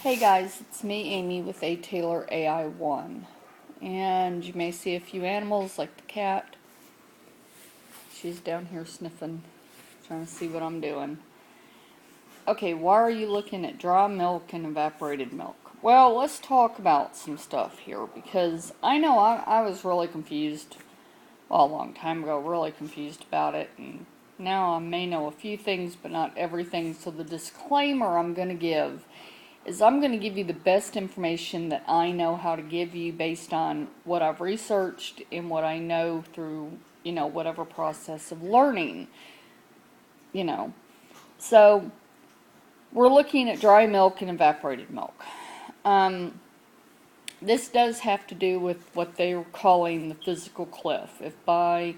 Hey guys, it's me, Amy, with A Taylor AI1. And you may see a few animals like the cat. She's down here sniffing, trying to see what I'm doing. Okay, why are you looking at dry milk and evaporated milk? Well, let's talk about some stuff here, because I know I was really confused, well, a long time ago, really confused about it, and now I may know a few things, but not everything, so the disclaimer I'm going to give is I'm going to give you the best information that I know how to give you based on what I've researched and what I know through, whatever process of learning, So, we're looking at dry milk and evaporated milk. This does have to do with what they're calling the physical cliff. If by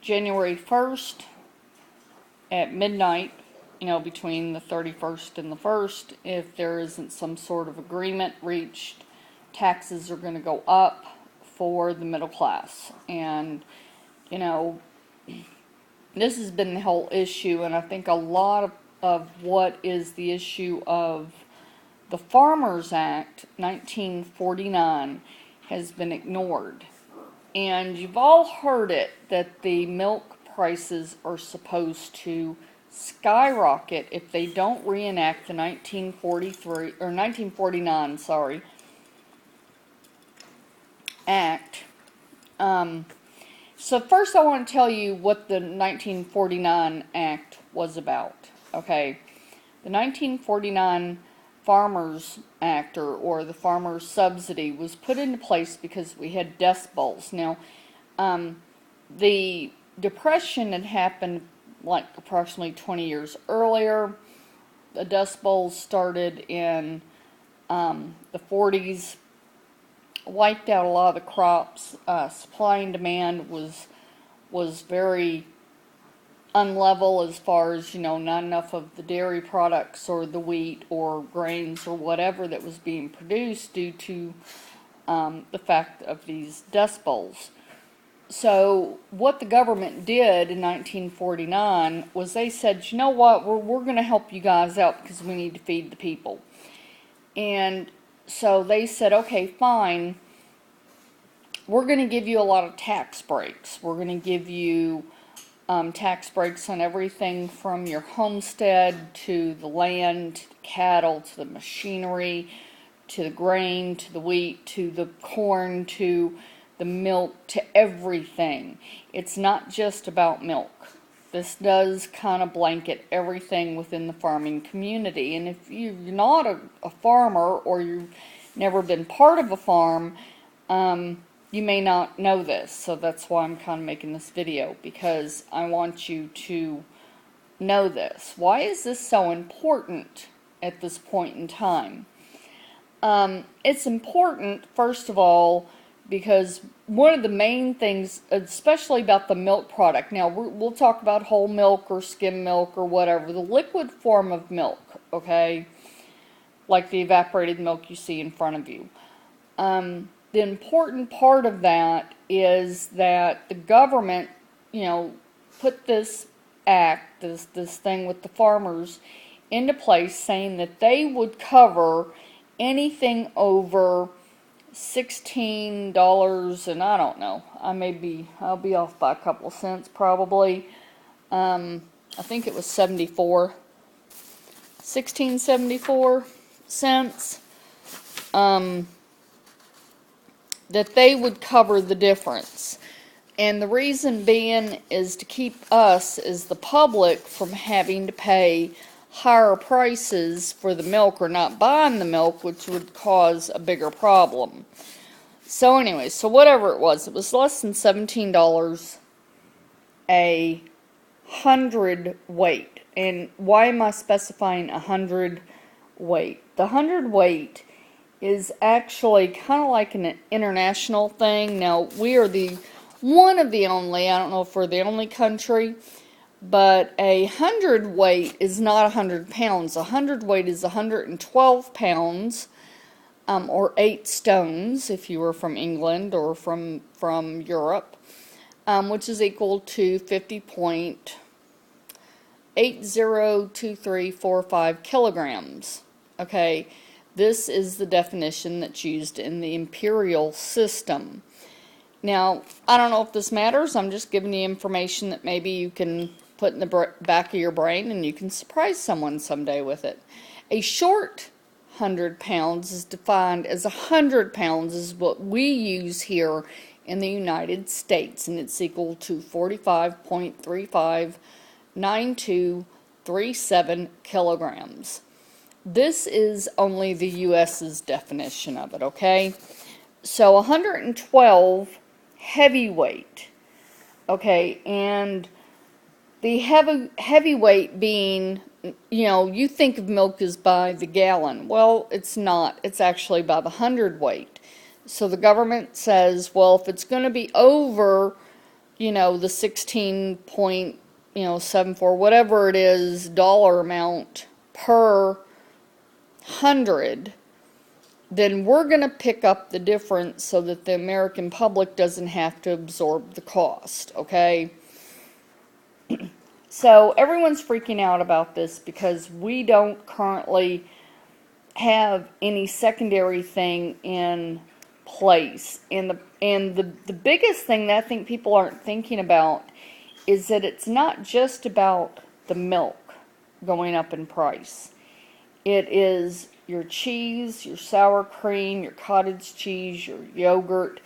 January 1st at midnight, between the 31st and the 1st, if there isn't some sort of agreement reached, taxes are going to go up for the middle class. And, this has been the whole issue, and I think a lot of what is the issue of the Farmers Act 1949 has been ignored. And you've all heard it, that the milk prices are supposed to skyrocket if they don't reenact the 1949, act. So first I want to tell you what the 1949 act was about. Okay, the 1949 Farmers Act, or the Farmers Subsidy, was put into place because we had dust bowls. Now, the Depression had happened like approximately 20 years earlier. The Dust Bowls started in the 40s, wiped out a lot of the crops. Supply and demand was very unlevel as far as, not enough of the dairy products or the wheat or grains or whatever that was being produced due to the fact of these dust bowls. So what the government did in 1949 was they said, you know what, we're going to help you guys out because we need to feed the people. And so they said, okay, fine, we're going to give you a lot of tax breaks. We're going to give you tax breaks on everything from your homestead to the land, to the cattle, to the machinery, to the grain, to the wheat, to the corn, to the milk, to everything. It's not just about milk. This does kind of blanket everything within the farming community. And if you're not a farmer, or you've never been part of a farm, you may not know this. So that's why I'm kind of making this video, because I want you to know this. Why is this so important at this point in time? It's important, first of all, because one of the main things, especially about the milk product, now we'll talk about whole milk or skim milk or whatever, the liquid form of milk, okay, like the evaporated milk you see in front of you. The important part of that is that the government, put this act, this thing with the farmers into place, saying that they would cover anything over $16, and I don't know, I'll be off by a couple of cents probably. I think it was 16.74 cents, that they would cover the difference. And the reason being is to keep us, as the public, from having to pay higher prices for the milk, or not buying the milk, which would cause a bigger problem. So anyway, so whatever it was less than $17 a 100 weight. And why am I specifying 100 weight? The 100 weight is actually kind of like an international thing. Now, we are one of the only, I don't know if we're the only country, but a 100 weight is not 100 pounds. 100 weight is 112 pounds, or 8 stones if you were from England or from Europe, which is equal to 50.802345 kilograms. Okay, This is the definition that's used in the imperial system. Now, I don't know if this matters. I'm just giving you information that maybe you can put in the back of your brain and you can surprise someone someday with it. A short 100 pounds is defined as 100 pounds is what we use here in the United States, and it's equal to 45.359237 kilograms. This is only the U.S.'s definition of it, okay? So 112 heavyweight, okay, and the heavyweight being, you know, you think of milk as by the gallon. Well, it's not. It's actually by the hundredweight. So the government says, well, if it's going to be over, you know, the 16.74, whatever it is, dollar amount per 100, then we're going to pick up the difference so that the American public doesn't have to absorb the cost, okay? So everyone's freaking out about this because we don't currently have any secondary thing in place. And the biggest thing that I think people aren't thinking about is that it's not just about the milk going up in price. It is your cheese, your sour cream, your cottage cheese, your yogurt.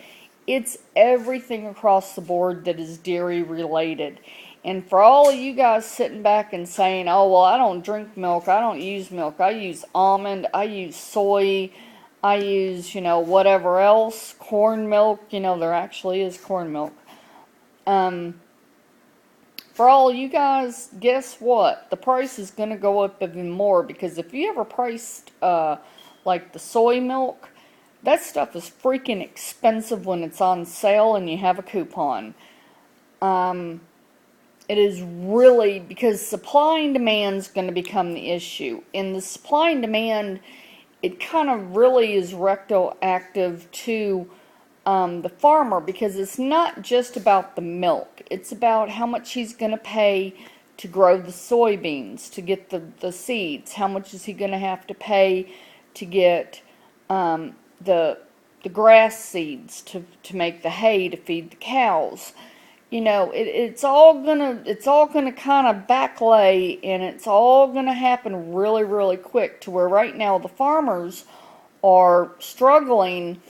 It's everything across the board that is dairy related. And for all of you guys sitting back and saying, oh, well, I don't drink milk, I don't use milk, I use almond, I use soy, I use, you know, whatever else, corn milk, you know, there actually is corn milk. For all you guys, guess what? The price is going to go up even more, because if you ever priced like the soy milk, that stuff is freaking expensive when it's on sale and you have a coupon. It is really, because supply and demand is going to become the issue. In the supply and demand, it kind of really is retroactive to the farmer, because it's not just about the milk. It's about how much he's going to pay to grow the soybeans, to get the seeds. How much is he going to have to pay to get the grass seeds to make the hay to feed the cows. You know, it's all gonna kind of backlay, and it's all gonna happen really, really quick, to where right now the farmers are struggling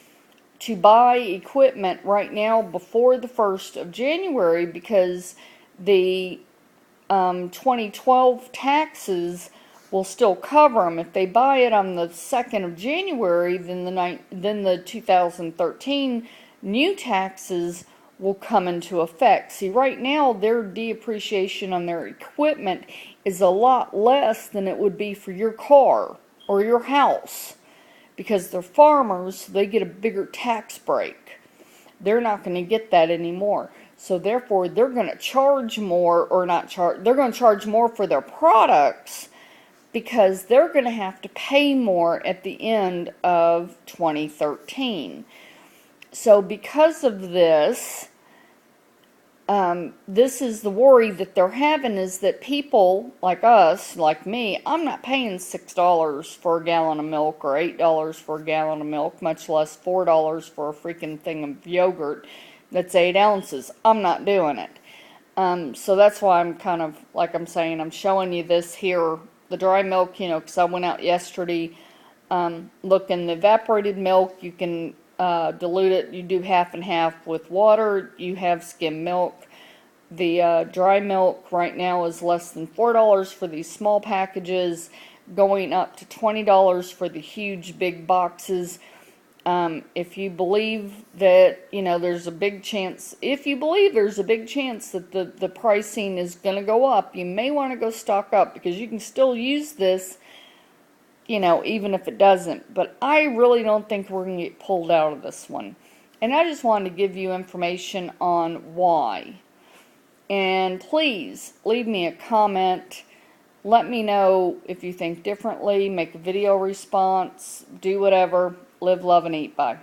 to buy equipment right now before the 1st of January, because the 2012 taxes will still cover them. If they buy it on the 2nd of January, then the 2013 new taxes will come into effect. See, right now their depreciation on their equipment is a lot less than it would be for your car or your house, because they're farmers, they get a bigger tax break. They're not going to get that anymore. So therefore, they're going to charge more, or not charge, they're going to charge more for their products, because they're going to have to pay more at the end of 2013. So because of this, this is the worry that they're having, is that people like us, like me, I'm not paying $6 for a gallon of milk or $8 for a gallon of milk, much less $4 for a freaking thing of yogurt that's 8 ounces. I'm not doing it. So that's why I'm kind of, like I'm saying, I'm showing you this here, the dry milk, you know, because I went out yesterday looking. The evaporated milk, you can dilute it. You do half and half with water. You have skim milk. The dry milk right now is less than $4 for these small packages, going up to $20 for the huge big boxes. If you believe that, you know, there's a big chance, if you believe there's a big chance that the pricing is going to go up, you may want to go stock up, because you can still use this, you know, even if it doesn't. But I really don't think we're going to get pulled out of this one. And I just wanted to give you information on why. And please leave me a comment. Let me know if you think differently. Make a video response. Do whatever. Live, love, and eat. Bye.